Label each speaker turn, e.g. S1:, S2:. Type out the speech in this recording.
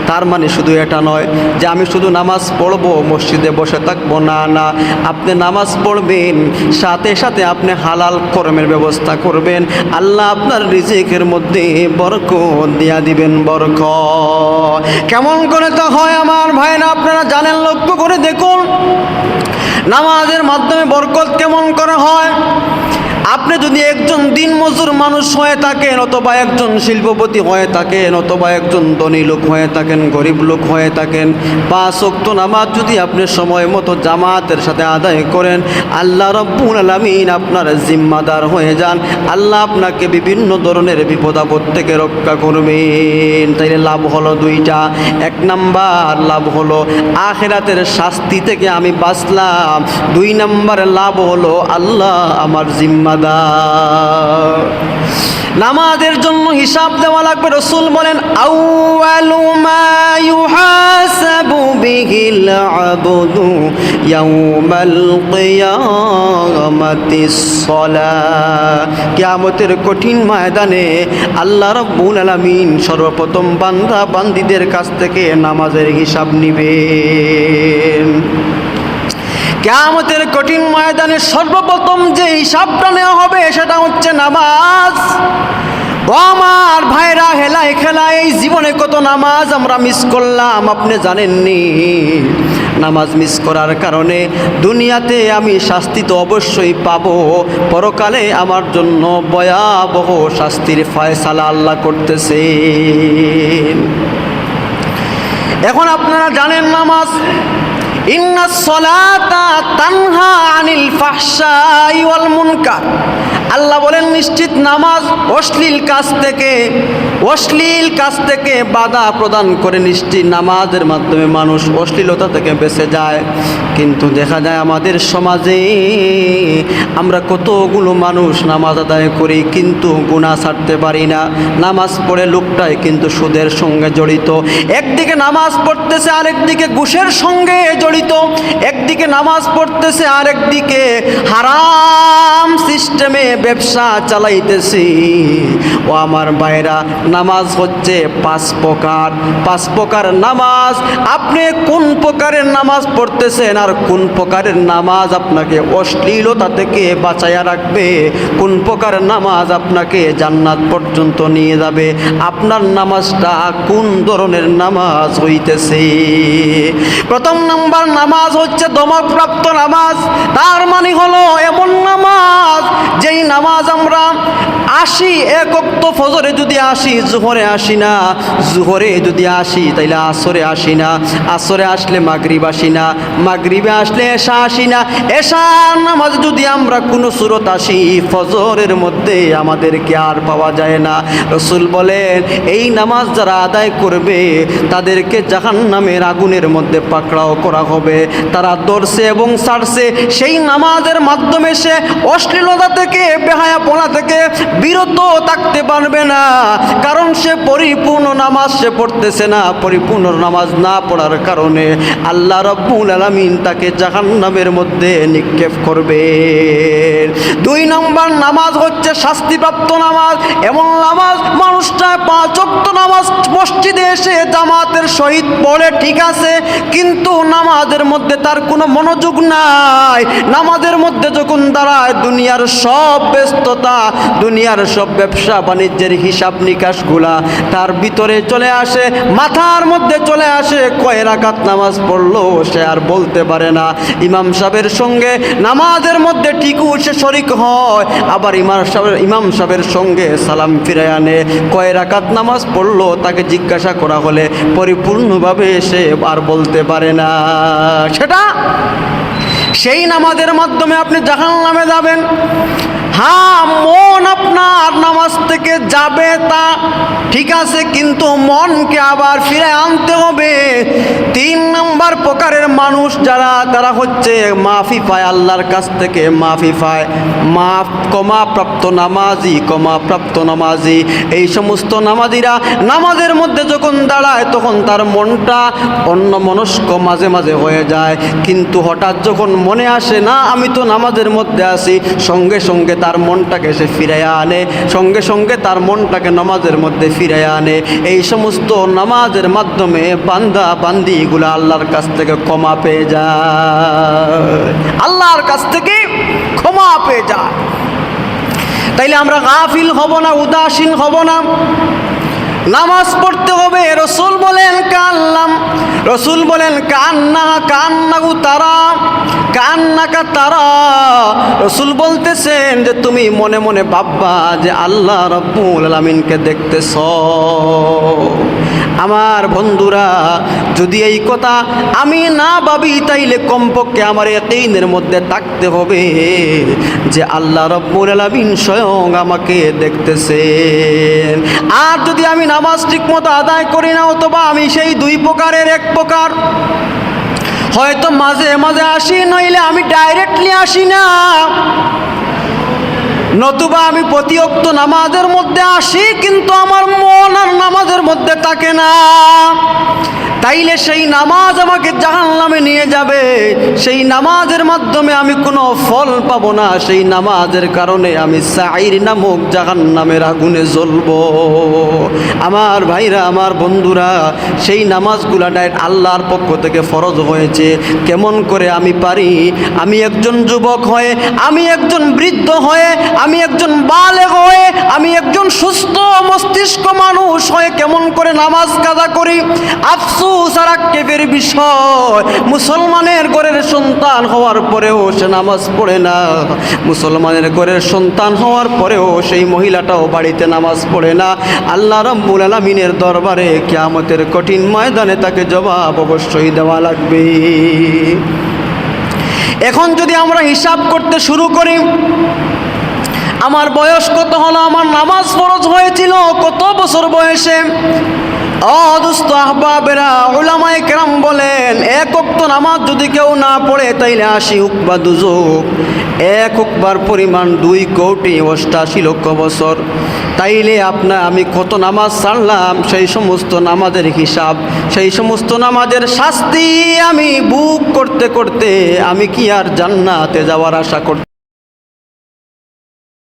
S1: তার মানে শুধু এটা নয় যে আমি শুধু নামাজ পড়বো মসজিদে বসে থাকবো, না না, আপনি নামাজ পড়বেন, সাথে সাথে আপনি হালাল কর্মের ব্যবস্থা করবেন। আল্লাহ আপনার রিজিকের মধ্যে বরকত দিয়া দিবেন, বরকত। কেমন করে তা হয় আমার ভাইরা, আপনারা জানেন, লক্ষ্য করে দেখুন নামাজের মাধ্যমে বরকত কেমন করে হয়। আপনি যদি একজন দিনমজুর মানুষ হয়ে থাকেন, অথবা একজন শিল্পপতি হয়ে থাকেন, অথবা একজন ধনী লোক হয়ে থাকেন, গরিব লোক হয়ে থাকেন, 5 ওয়াক্ত নামাজ যদি আপনি সময় মতো জামাতের সাথে আদায় করেন, আল্লাহ রাব্বুল আলামিন আপনার জিম্মাদার হয়ে যান। আল্লাহ আপনাকে বিভিন্ন ধরনের বিপদ আপদ থেকে রক্ষা করবেন। তাইলে লাভ হলো দুইটা। 1 নাম্বার লাভ হলো আখিরাতের শাস্তি থেকে আমি বাঁচলাম। 2 নাম্বার লাভ হলো আল্লাহ আমার জিম্মাদার। নামাজের জন্য হিসাব দেওয়া লাগবে। রাসূল বলেন, আউয়ালু মা ইউহাসাবু বিহিল আবদু ইয়াউমাল কিয়ামাতিস সালাহ। কিয়ামতের কঠিন ময়দানে আল্লাহ রাব্বুল আলামিন সর্বপ্রথম বান্দা বান্দীদের কাছ থেকে নামাজের হিসাব নেবেন। কিয়ামতের কঠিন ময়দানে সর্বপ্রথম যে হিসাবটা নেওয়া হবে সেটা হচ্ছে নামাজ। ও আমার ভাইরা, হেলায় খেলায় এই জীবনে কত নামাজ আমরা মিস করলাম আপনি জানেননি। নামাজ মিস করার কারণে দুনিয়াতে আমি শাস্তি তো অবশ্যই পাবো, পরকালে আমার জন্য ভয়াবহ শাস্তির ফয়সালা আল্লাহ করতেছেন। এখন আপনারা জানেন নামাজ, ইন্নাস সালাতা তানহা আনিল ফাহশাই ওয়াল মুনকার। আল্লাহ বলেন নিশ্চিত নামাজ অশ্লীল কাজ থেকে বাধা প্রদান করে। নিশ্চিত নামাজের মাধ্যমে মানুষ অশ্লীলতা থেকে বেঁচে যায়। কিন্তু দেখা যায় আমাদের সমাজে আমরা কতগুলো মানুষ নামাজ আদায় করি কিন্তু গুনাহ ছাড়তে পারি না। নামাজ পড়ে লোকটাই কিন্তু সুদের সঙ্গে জড়িত, একদিকে নামাজ পড়তেছে আরেকদিকে ঘুষের সঙ্গে জড়িত, একদিকে নামাজ পড়তেছে আরেকদিকে হারাম সিস্টেমে ব্যবসা চালাইতেছি। ও আমার ভাইরা, নামাজ হচ্ছে 5 প্রকার। 5 প্রকার নামাজ। আপনি কোন প্রকারের নামাজ পড়তেছেন আর কোন প্রকারের নামাজ আপনাকে অশ্লীলতা থেকে বাঁচাইয়া রাখবে, কোন প্রকারের নামাজ আপনাকে জান্নাত পর্যন্ত নিয়ে যাবে, আপনার নামাজটা কোন ধরনের নামাজ হইতেছে। প্রথম নাম্বার নামাজ হচ্ছে দমকপ্রাপ্ত নামাজ। তার মানে হলো এমন নামাজ যেই নামাজ আমরা আসি 1 ওয়াক্ত ফজরে যদি আসি, জোহরে আসি না, জোহরে যদি আসি তাইলে আসরে আসি না, আসরে আসলে মাগরিব আসি না, মাগরিবে আসলে এশা আসি না, এশার নামাজ যদি আমরা কোনো সুরত আসি, ফজরের মধ্যে আমাদেরকে আর পাওয়া যায় না। রাসূল বলেন এই নামাজ যারা আদায় করবে তাদেরকে জাহান্নামের আগুনের মধ্যে পাকড়াও করা হবে। তারা দর্শে এবং ছাড়ছে সেই নামাজের মাধ্যমে সে অশ্লীলতা থেকে, বেহায়াপনা থেকে বিরত থাকতে পারবে না, কারণ সে পরিপূর্ণ নামাজ সে পড়তেছে না। পরিপূর্ণ নামাজ না পড়ার কারণে আল্লাহ রাব্বুল আলামিন তাকে জাহান্নামের মধ্যে নিক্ষেপ করবে। 2 নম্বর নামাজ হচ্ছে শাস্তিপ্রাপ্ত নামাজ। এমন নামাজ মানুষটা 5 ওয়াক্ত নামাজ মসজিদে এসে জামাতের সহিত পড়ে, ঠিক আছে, কিন্তু নামাজের মধ্যে তার কোনো মনোযোগ নাই। নামাজের মধ্যে যখন দাঁড়ায় দুনিয়ার সব ব্যস্ততা, দুনিয়ার সব ব্যবসা বাণিজ্যের হিসাব নিকাশগুলা তার ভিতরে চলে আসে, মাথার মধ্যে চলে আসে। কয় রাকাত নামাজ পড়লো সে আর বলতে পারে না। ইমাম সাহেবের সঙ্গে নামাজের মধ্যে ঠিকও সে শরিক হয়, আবার ইমাম সাহেবের সঙ্গে সালাম ফিরে আনে। কয় রাকাত নামাজ পড়লো তাকে জিজ্ঞাসা করা হলে পরিপূর্ণভাবে সে আর বলতে পারে না। সেটা সেই নামাজের মাধ্যমে আপনি জাহান্নামে যাবেন। হ্যাঁ, মন আপনার নামাজ থেকে যাবে তা ঠিক আছে, কিন্তু মনকে আবার ফিরে আনতে হবে। 3 নম্বর প্রকারের মানুষ যারা, তারা হচ্ছে মাফি পায়, আল্লাহর কাছ থেকে মাফি পায়। ক্ষমাপ্রাপ্ত নামাজি। এই সমস্ত নামাজিরা নামাজের মধ্যে যখন দাঁড়ায় তখন তার মনটা অন্যমনস্ক মাঝে মাঝে হয়ে যায়, কিন্তু হঠাৎ যখন মনে আসে না আমি তো নামাজের মধ্যে আছি, সঙ্গে সঙ্গে তার মনটাকে সে ফিরাইয়া আনে, সঙ্গে সঙ্গে তার মনটাকে নামাজের মধ্যে ফিরাইয়া আনে। এই সমস্ত নামাজের মাধ্যমে বান্দা বান্দিগুলো আল্লাহর কাছ থেকে ক্ষমা পেয়ে যায়, আল্লাহর কাছ থেকে ক্ষমা পেয়ে যায়। তাইলে আমরা গাফিল হব না, উদাসীন হব না, নামাজ পড়তে হবে। রসুল বলেন কাল্লাম, রসুল বলেন কান্নাহু তারা, কান্নাকা তারা। রসুল বলতেছেন যে তুমি মনে মনে ভাববা যে আল্লাহ রাব্বুল আলামিনকে দেখতেছ। আমার বন্ধুরা, যদি এই কথা আমি না ভাবি তাইলে কমপক্ষে আমার ইয়াকিনের মধ্যে থাকতে হবে যে আল্লাহ রাব্বুল আলামিন স্বয়ং আমাকে দেখতেছেন। আর যদি আমি নামাজ ঠিকমতো আদায় করি না, অথবা আমি সেই দুই প্রকারের এক প্রকার, হয়তো মাঝে মাঝে আসি, নইলে আমি ডাইরেক্টলি আসি না, নতুবা আমি প্রতিওক্ত নামাজের মধ্যে আসি কিন্তু আমার মন আর নামাজের মধ্যে থাকে না, তাইলে সেই নামাজ আমাকে জাহান্নামে নিয়ে যাবে। সেই নামাজের মাধ্যমে আমি কোনো ফল পাবো না, সেই নামাজের কারণে আমি সাইর নামক জাহান্নামের আগুনে জ্বলব। আমার ভাইরা, আমার বন্ধুরা, সেই নামাজগুলা ডাইরেক্ট আল্লাহর পক্ষ থেকে ফরজ হয়েছে। কেমন করে আমি পারি? আমি একজন যুবক হয়ে, আমি একজন বৃদ্ধ হয়ে, আমি একজন বালেগ হয়ে, আমি একজন সুস্থ মস্তিষ্ক মানুষ হয়ে কেমন করে নামাজ কাজা করি? আফসোস আর আক্ষেপের বিষয়, মুসলমানের ঘরের সন্তান হওয়ার পরেও সে নামাজ পড়ে না, মুসলমানের ঘরের সন্তান হওয়ার পরেও সেই মহিলাটাও বাড়িতে নামাজ পড়ে না। আল্লাহ রাব্বুল আলামিনের দরবারে কিয়ামতের কঠিন ময়দানে তাকে জবাব অবশ্যই দেওয়া লাগবে। এখন যদি আমরা হিসাব করতে শুরু করি, আমার বয়স কত হলো, আমার নামাজ ফরজ হয়েছিল কত বছর বয়সে? দোস্ত আহবাবেরা, উলামায়ে কেরাম বলেন এক ওয়াক্ত নামাজ যদি কেউ না পড়ে তাইলে 80 হুক বা দুযুক, এক হুকবার পরিমাণ 2 কোটি 88 লক্ষ বছর। তাইলে আমি কত নামাজ ছাড়লাম, সেই সমস্ত নামাজের হিসাব, সেই সমস্ত নামাজের শাস্তি আমি বুক করতে করতে আমি কি আর জান্নাতে যাওয়ার আশা করতে